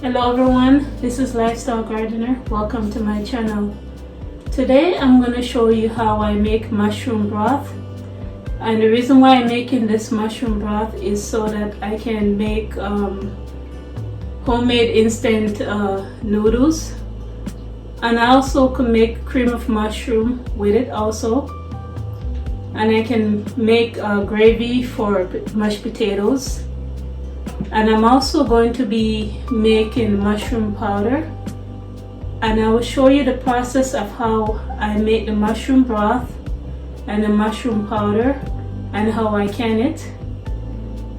Hello everyone, this is Lifestyle Gardener. Welcome to my channel. Today I'm going to show you how I make mushroom broth. And the reason why I'm making this mushroom broth is so that I can make homemade instant noodles. And I also can make cream of mushroom with it also. And I can make gravy for mashed potatoes. And I'm also going to be making mushroom powder, and I will show you the process of how I make the mushroom broth and the mushroom powder and how I can it.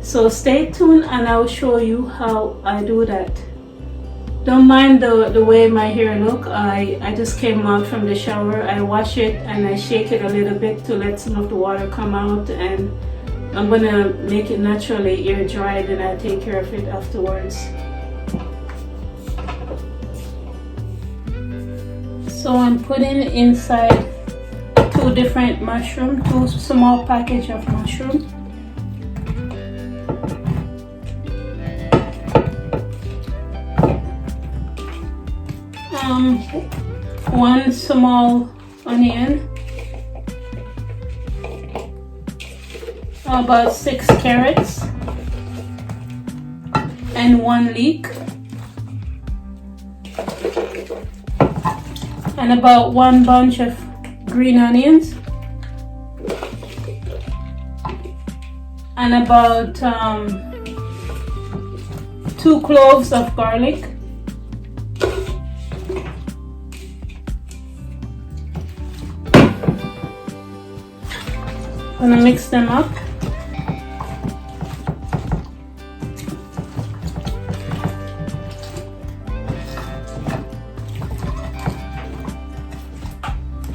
So stay tuned and I will show you how I do that. Don't mind the way my hair look. I just came out from the shower. I wash it and I shake it a little bit to let some of the water come out, and I'm gonna make it naturally air dried and I'll take care of it afterwards. So I'm putting inside two different mushroom, two small package of mushroom. One small onion. About 6 carrots and 1 leek, and about 1 bunch of green onions, and about 2 cloves of garlic, I'm gonna mix them up.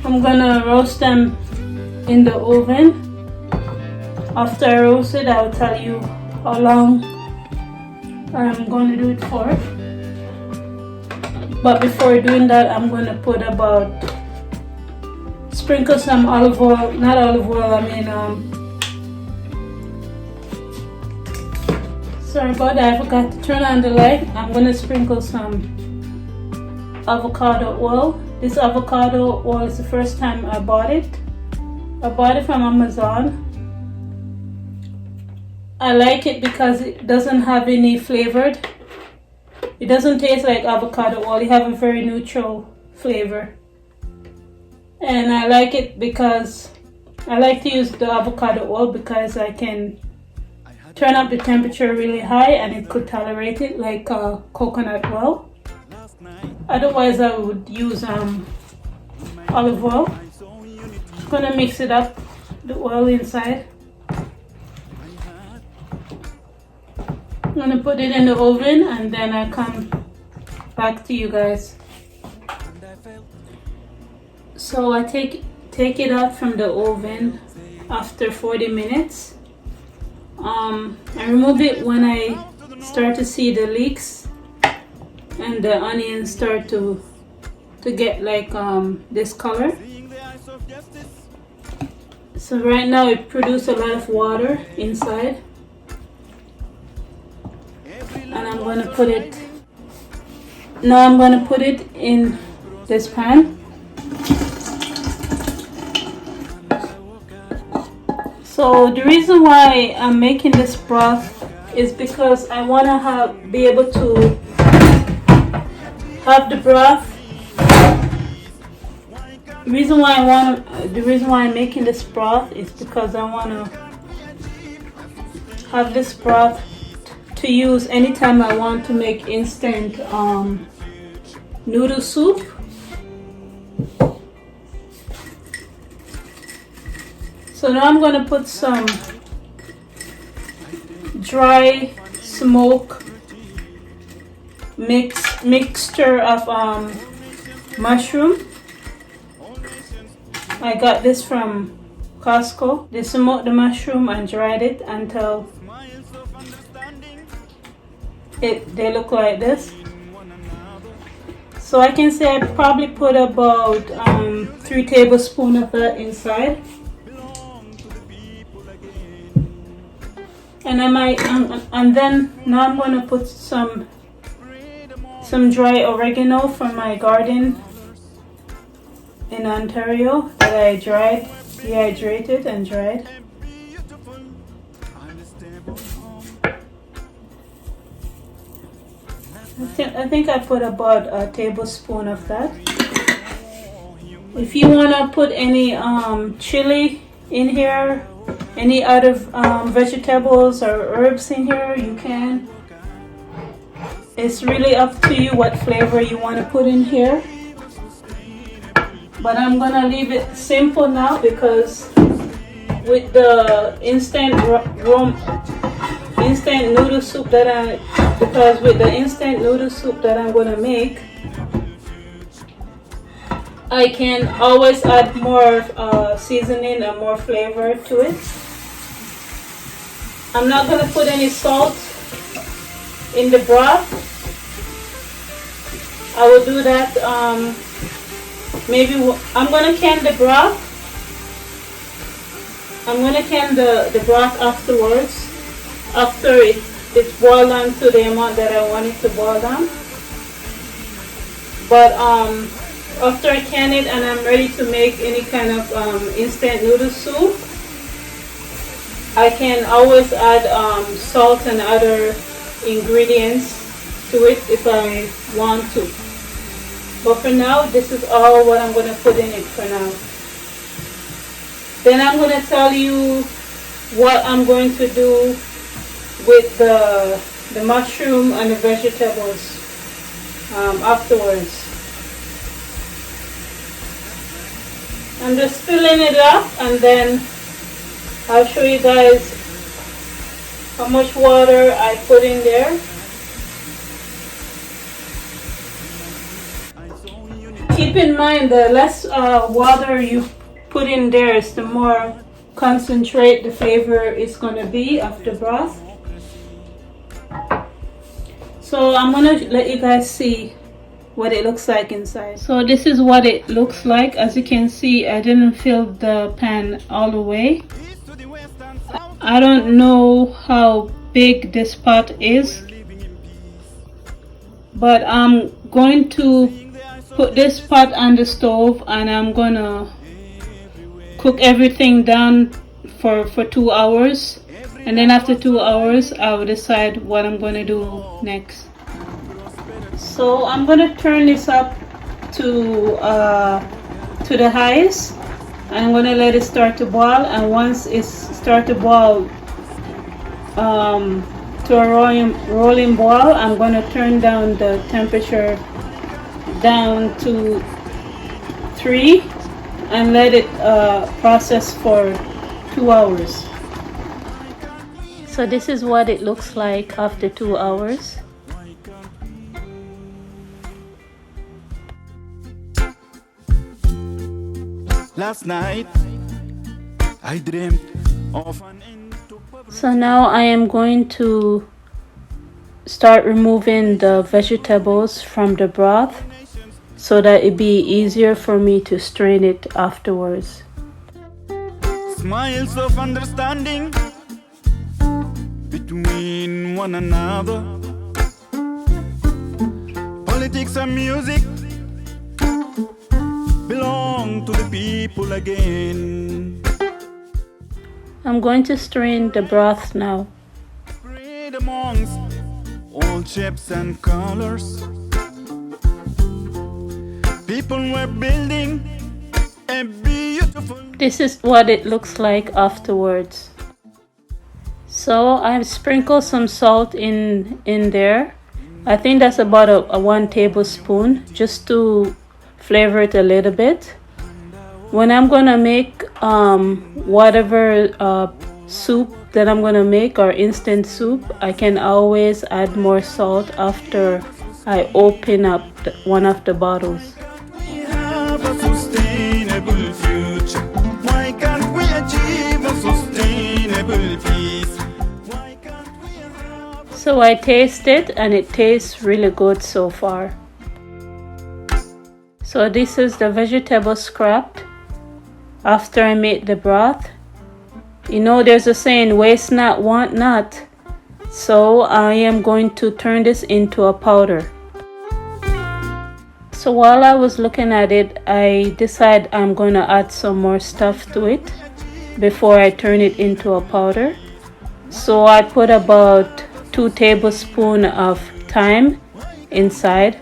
I'm gonna roast them in the oven. After I roast it, I'll tell you how long I'm gonna do it for. But before doing that, I'm gonna put sprinkle some olive oil, not olive oil, sorry about that, I forgot to turn on the light. I'm gonna sprinkle some avocado oil. This avocado oil is the first time I bought it. I bought it from Amazon. I like it because it doesn't have any flavored. It doesn't taste like avocado oil. It has a very neutral flavor. And I like it because I like to use the avocado oil because I can turn up the temperature really high and it could tolerate it like coconut oil. Otherwise I would use olive oil. I'm gonna mix it up, the oil inside. I'm gonna put it in the oven and then I come back to you guys. So I take it out from the oven after 40 minutes. I remove it when I start to see the leeks and the onions start to get like this color. So right now it produces a lot of water inside, and I'm going to put it in this pan. So the reason why I'm making this broth is because I want to be able to have the broth. The reason why I'm making this broth is because I want to have this broth to use anytime I want to make instant noodle soup. So now I'm going to put some dry smoke mixture of mushroom. I got this from Costco. They smoked the mushroom and dried it until they look like this. So I can say I probably put about 3 tablespoons of that inside. And I might, and then now I'm going to put some some dry oregano from my garden in Ontario that I dried, dehydrated and dried. I think I put about a tablespoon of that. If you want to put any chili in here, any other vegetables or herbs in here, you can. It's really up to you what flavor you want to put in here. But I'm gonna leave it simple now because with the instant noodle soup that I'm gonna make, I can always add more seasoning and more flavor to it. I'm not gonna put any salt in the broth. I will do that maybe I'm gonna can the broth. I'm gonna can the broth afterwards, after it's boiled down to the amount that I want it to boil down. But after I can it and I'm ready to make any kind of instant noodle soup, I can always add salt and other ingredients to it if I want to. But for now, this is all what I'm going to put in it for now. Then I'm going to tell you what I'm going to do with the mushroom and the vegetables afterwards. I'm just filling it up and then I'll show you guys how much water I put in there. Keep in mind the less water you put in there, is the more concentrate the flavor is going to be of the broth. So I'm going to let you guys see what it looks like inside. So this is what it looks like. As you can see, I didn't fill the pan all the way. I don't know how big this pot is, but I'm going to put this pot on the stove and I'm gonna cook everything down for 2 hours, and then after 2 hours I will decide what I'm gonna do next. So I'm gonna turn this up to the highest and I'm gonna let it start to boil, and once it's start to boil to a rolling boil, I'm gonna turn down the temperature down to 3 and let it process for 2 hours. So this is what it looks like after 2 hours. Last night I dreamt of an end to So now I am going to start removing the vegetables from the broth so that it be easier for me to strain it afterwards. smiles of understanding between one another. Politics and music belong to the people again. I'm going to strain the broth now. Spread amongst all shapes and colors. People were building a beautiful. This is what it looks like afterwards. So I've sprinkled some salt in there. I think that's about a 1 tablespoon, just to flavor it a little bit. When I'm gonna make whatever soup that I'm gonna make, or instant soup, I can always add more salt after I open up one of the bottles. We have a sustainable future. Why can't we achieve a sustainable peace? Why can't we have... So I taste it and it tastes really good so far. So this is the vegetable scrapped after I made the broth. You know, there's a saying, waste not, want not. So I am going to turn this into a powder. So while I was looking at it, I decided I'm going to add some more stuff to it before I turn it into a powder. So I put about 2 tablespoons of thyme inside.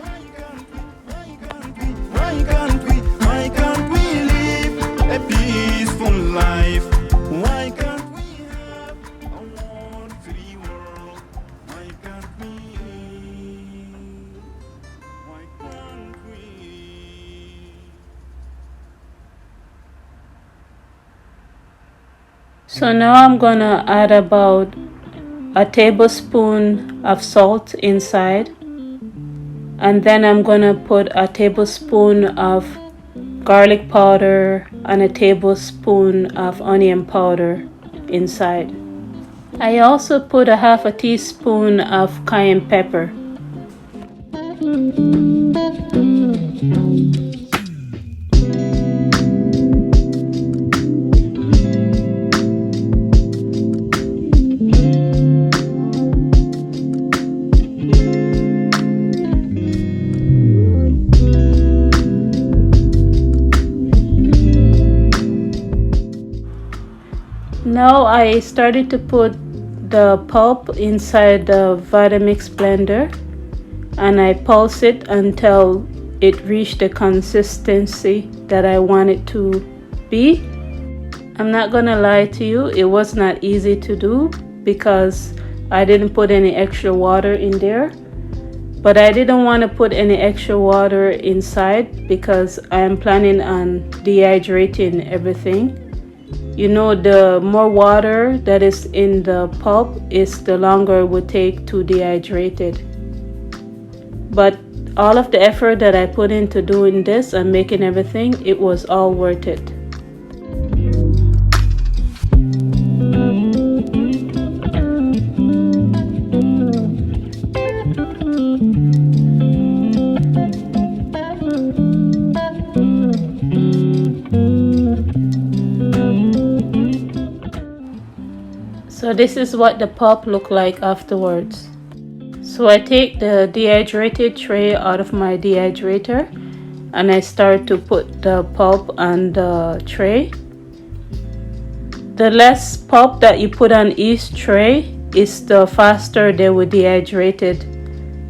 Why can't we live a peaceful life? Why can't we have a war-free world? Why can't we? Why can't we? So now I'm gonna add about a tablespoon of salt inside, and then I'm gonna put a tablespoon of garlic powder and a tablespoon of onion powder inside. I also put a half a teaspoon of cayenne pepper. Now I started to put the pulp inside the Vitamix blender, and I pulse it until it reached the consistency that I want it to be. I'm not gonna lie to you, it was not easy to do because I didn't put any extra water in there, but I didn't want to put any extra water inside because I am planning on dehydrating everything. You know, the more water that is in the pulp is the longer it would take to dehydrate it. But all of the effort that I put into doing this and making everything, it was all worth it. So this is what the pulp looked like afterwards. So I take the dehydrated tray out of my dehydrator and I start to put the pulp on the tray. The less pulp that you put on each tray is the faster they will dehydrate it.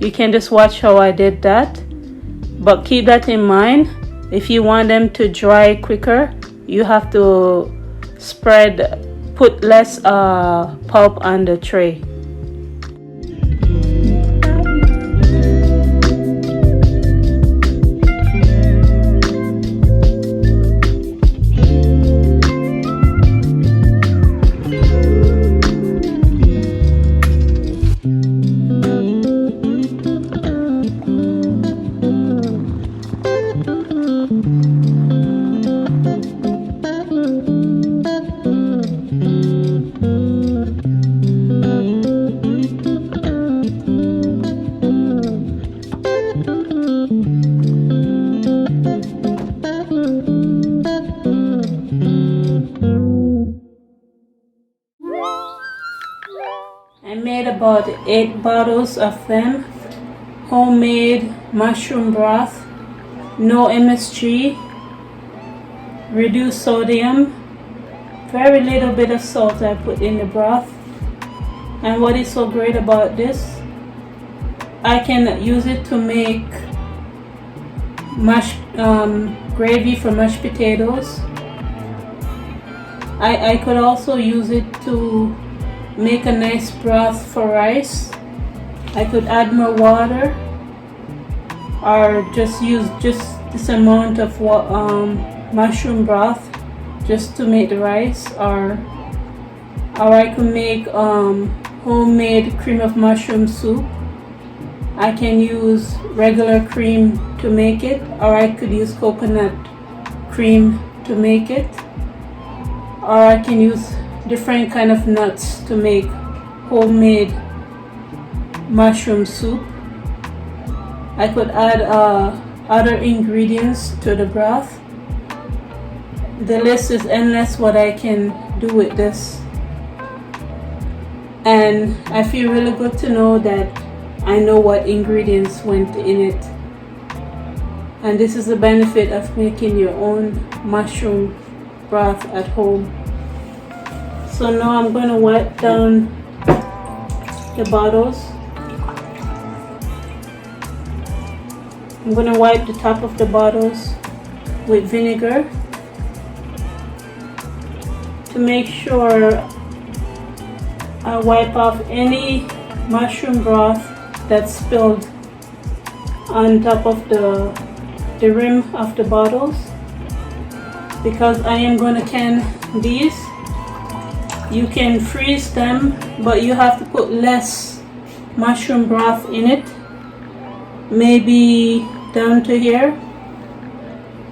You can just watch how I did that, but keep that in mind. If you want them to dry quicker, you have to put less pulp on the tray. I made about 8 bottles of them. Homemade mushroom broth, no MSG, reduced sodium, very little bit of salt I put in the broth. And what is so great about this, I can use it to make gravy for mashed potatoes. I could also use it to make a nice broth for rice. I could add more water or just use this amount of mushroom broth just to make the rice, or I could make homemade cream of mushroom soup. I can use regular cream to make it, or I could use coconut cream to make it, or I can use different kind of nuts to make homemade mushroom soup. I could add other ingredients to the broth. The list is endless what I can do with this, and I feel really good to know that I know what ingredients went in it. And this is the benefit of making your own mushroom broth at home. So now I'm going to wipe down the bottles. I'm going to wipe the top of the bottles with vinegar to make sure I wipe off any mushroom broth that's spilled on top of the rim of the bottles, because I am going to can these. You can freeze them, but you have to put less mushroom broth in it, maybe down to here.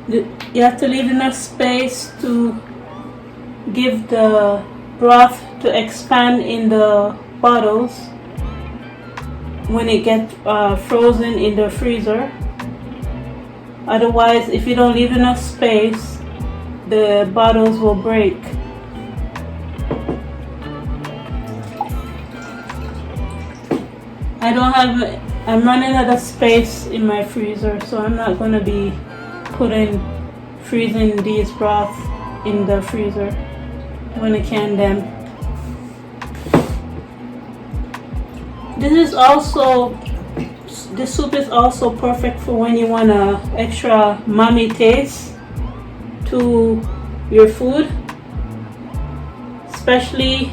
You have to leave enough space to give the broth to expand in the bottles when it gets frozen in the freezer. Otherwise, if you don't leave enough space, the bottles will break. I'm running out of space in my freezer, so I'm not going to be freezing these broth in the freezer. I'm going to can them. This soup is also perfect for when you want an extra umami taste to your food, especially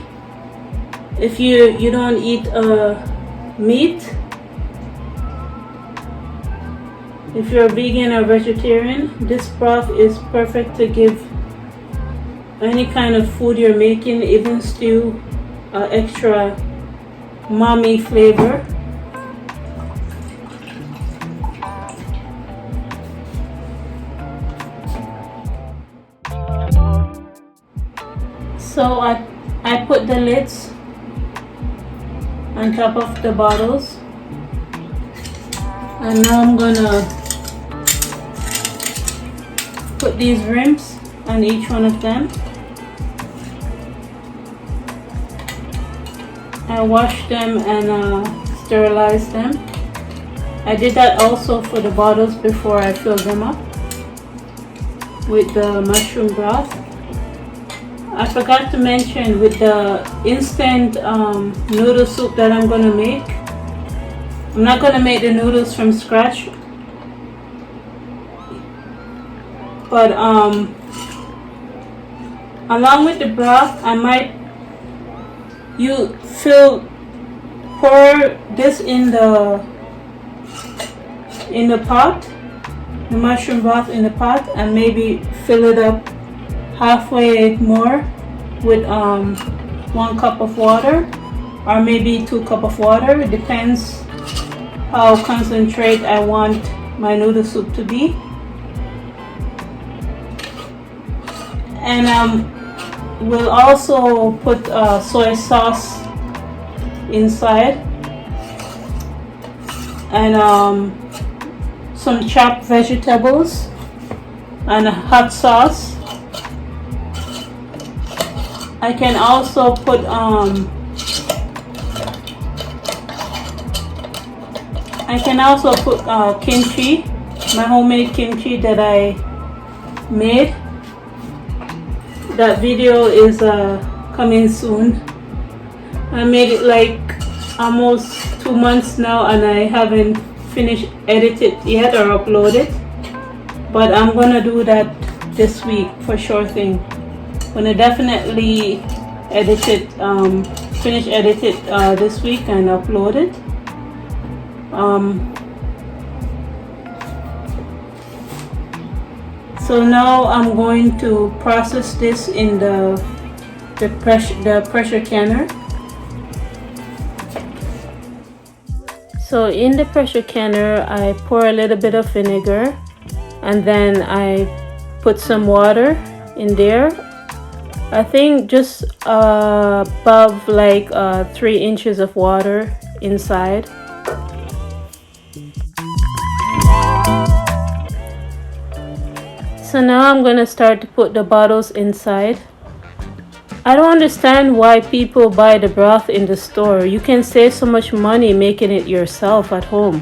if you don't eat meat. If you're a vegan or vegetarian, this broth is perfect to give any kind of food you're making, even stew, extra umami flavor. So I put the lids on top of the bottles, and now I'm gonna put these rims on each one of them. I wash them and sterilize them. I did that also for the bottles before I filled them up with the mushroom broth. I forgot to mention, with the instant noodle soup that I'm gonna make, I'm not gonna make the noodles from scratch, but along with the broth, I might pour this in the pot, the mushroom broth in the pot, and maybe fill it up halfway more with 1 cup of water, or maybe 2 cups of water. It depends how concentrate I want my noodle soup to be. And we'll also put soy sauce inside, and some chopped vegetables and a hot sauce. I can also put kimchi, my homemade kimchi that I made. That video is coming soon. I made it like almost 2 months now, and I haven't finished edited yet or uploaded, but I'm gonna do that this week for sure thing. Gonna definitely finish edit it this week and upload it. So now I'm going to process this in the pressure canner. So in the pressure canner, I pour a little bit of vinegar, and then I put some water in there. I think just above like 3 inches of water inside. So now I'm gonna start to put the bottles inside. I don't understand why people buy the broth in the store. You can save so much money making it yourself at home.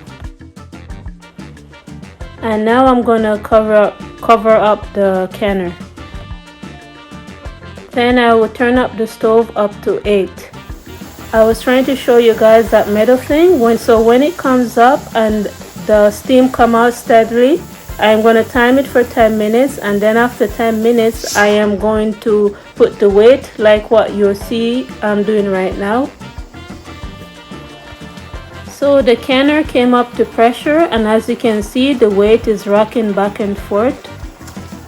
And now I'm gonna cover up the canner. Then I will turn up the stove up to 8. I was trying to show you guys that middle thing. When it comes up and the steam come out steadily, I'm going to time it for 10 minutes, and then after 10 minutes I am going to put the weight like what you'll see I'm doing right now. So the canner came up to pressure, and as you can see the weight is rocking back and forth.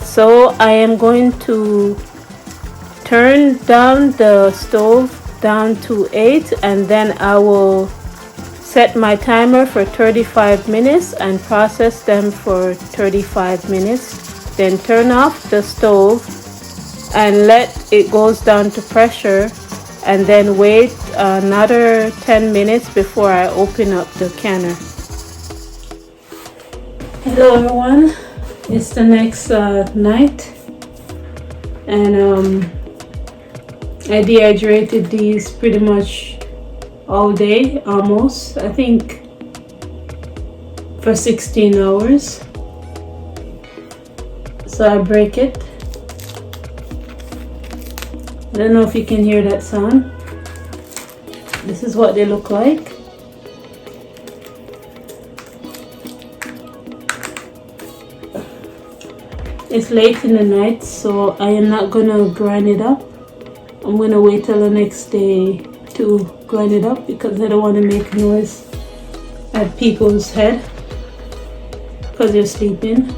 So I am going to turn down the stove down to 8, and then I will set my timer for 35 minutes and process them for 35 minutes. Then turn off the stove and let it goes down to pressure, and then wait another 10 minutes before I open up the canner. Hello everyone, it's the next night, and I dehydrated these pretty much all day, almost, I think for 16 hours. So I break it. I don't know if you can hear that sound. This is what they look like. It's late in the night, so I am not gonna grind it up. I'm gonna wait till the next day to grind it up because I don't want to make noise at people's head because they're sleeping.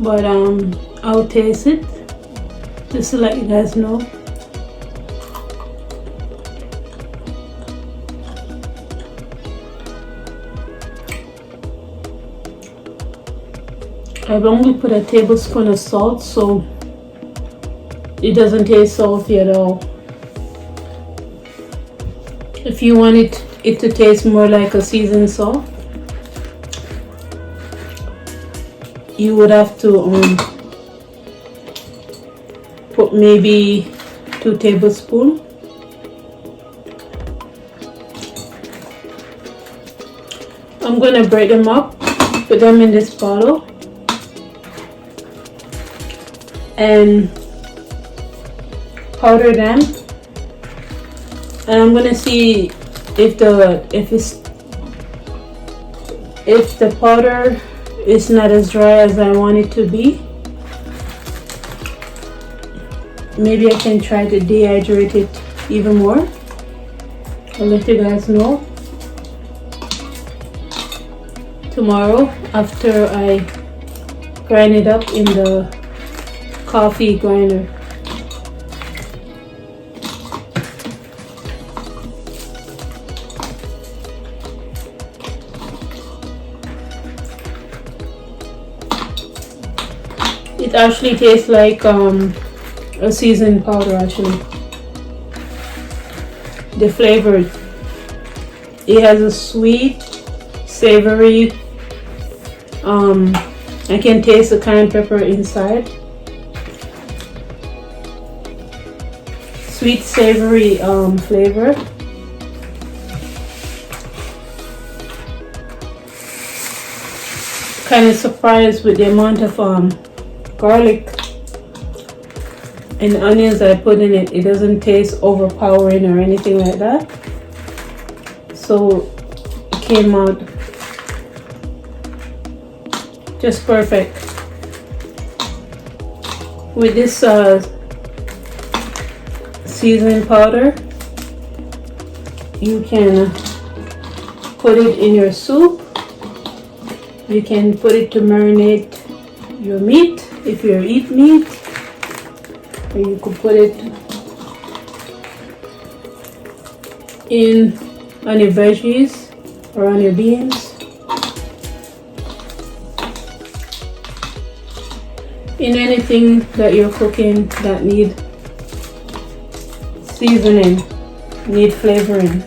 But I'll taste it just to let you guys know. I've only put a tablespoon of salt, so it doesn't taste salty at all. If you want it to taste more like a seasoned salt, you would have to put maybe 2 tablespoons. I'm gonna break them up, put them in this bottle, and powder them. And I'm gonna see if the powder is not as dry as I want it to be. Maybe I can try to dehydrate it even more. I'll let you guys know tomorrow after I grind it up in the coffee grinder. It actually tastes like a seasoned powder actually. The flavor, it has a sweet, savory, I can taste the cayenne pepper inside. Sweet, savory flavor. Kind of surprised with the amount of garlic and onions I put in it. It doesn't taste overpowering or anything like that. So it came out just perfect. With this seasoning powder, you can put it in your soup. You can put it to marinate your meat if you eat meat, or you could put it in on your veggies or on your beans. In anything that you're cooking that need seasoning, need flavoring.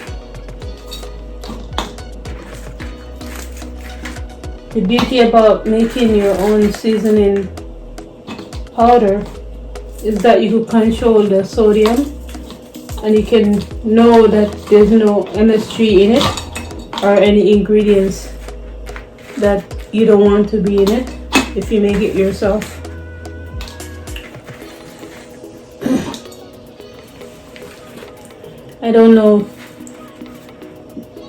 The beauty about making your own seasoning powder is that you can control the sodium, and you can know that there's no MSG in it or any ingredients that you don't want to be in it if you make it yourself. I don't know.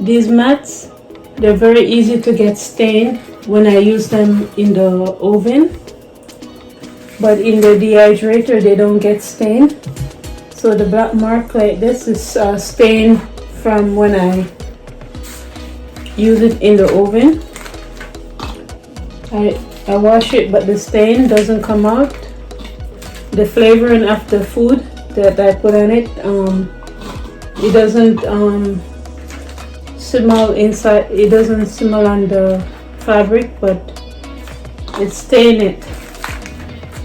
These mats, they're very easy to get stained when I use them in the oven, but in the dehydrator they don't get stained. So the black mark like this is stained from when I use it in the oven. I wash it, but the stain doesn't come out. The flavoring of the food that I put on it, it doesn't smell inside. It doesn't smell on the fabric, but it stains it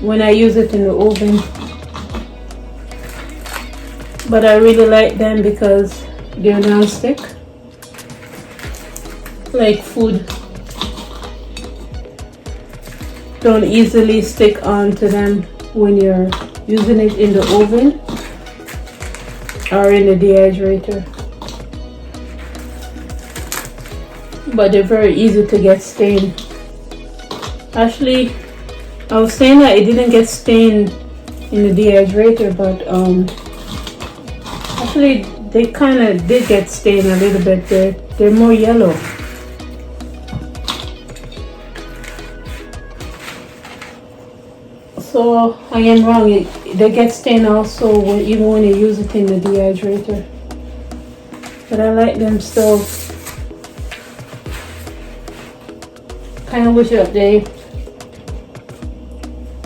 when I use it in the oven. But I really like them because they're non-stick, like food don't easily stick onto them when you're using it in the oven or in the dehydrator. But they're very easy to get stained. Actually, I was saying that it didn't get stained in the dehydrator, but actually they kind of did get stained a little bit. They're more yellow. So I am wrong. They get stained also even when you use it in the dehydrator. But I like them still. Kind of wish that they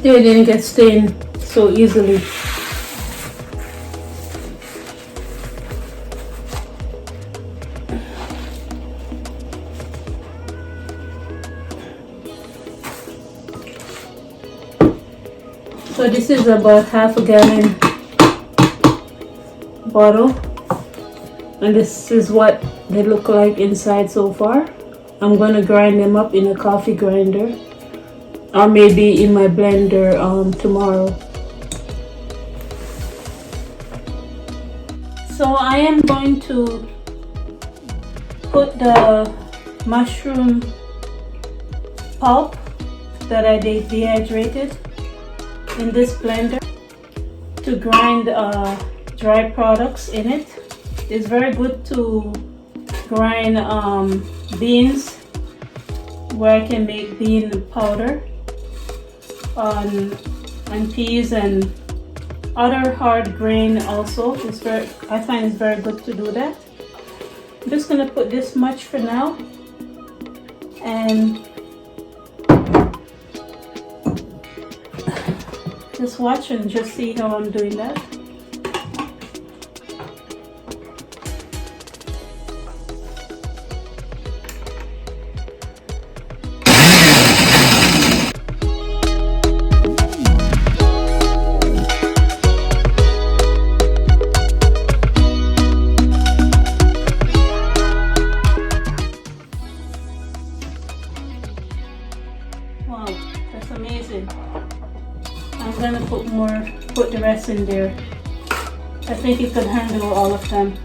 didn't get stained so easily. So this is about half a gallon bottle, and this is what they look like inside so far. I'm going to grind them up in a coffee grinder or maybe in my blender tomorrow. So I am going to put the mushroom pulp that I dehydrated in this blender to grind dry products in it. It's very good to grind beans, where I can make bean powder on peas and other hard grain also. I find it's very good to do that. I'm just gonna put this much for now, and just watch and just see how I'm doing that. Wow, that's amazing. I'm gonna put the rest in there. I think it could handle all of them.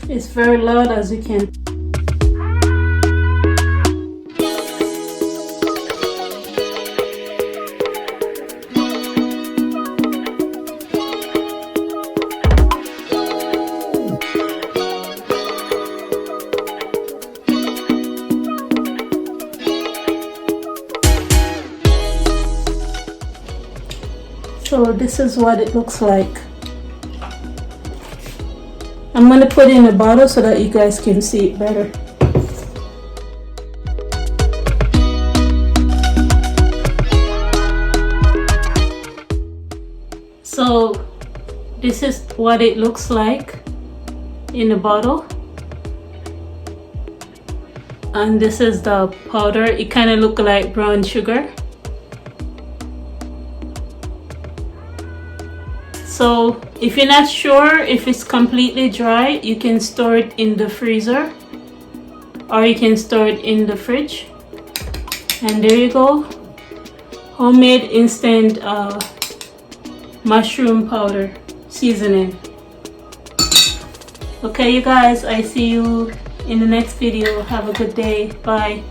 It's very loud, as you can. So this is what it looks like. I'm gonna put it in a bottle so that you guys can see it better. So this is what it looks like in a bottle. And this is the powder. It kind of looks like brown sugar. So if you're not sure if it's completely dry, you can store it in the freezer or you can store it in the fridge. And there you go, homemade instant mushroom powder seasoning. Okay you guys, I see you in the next video. Have a good day. Bye.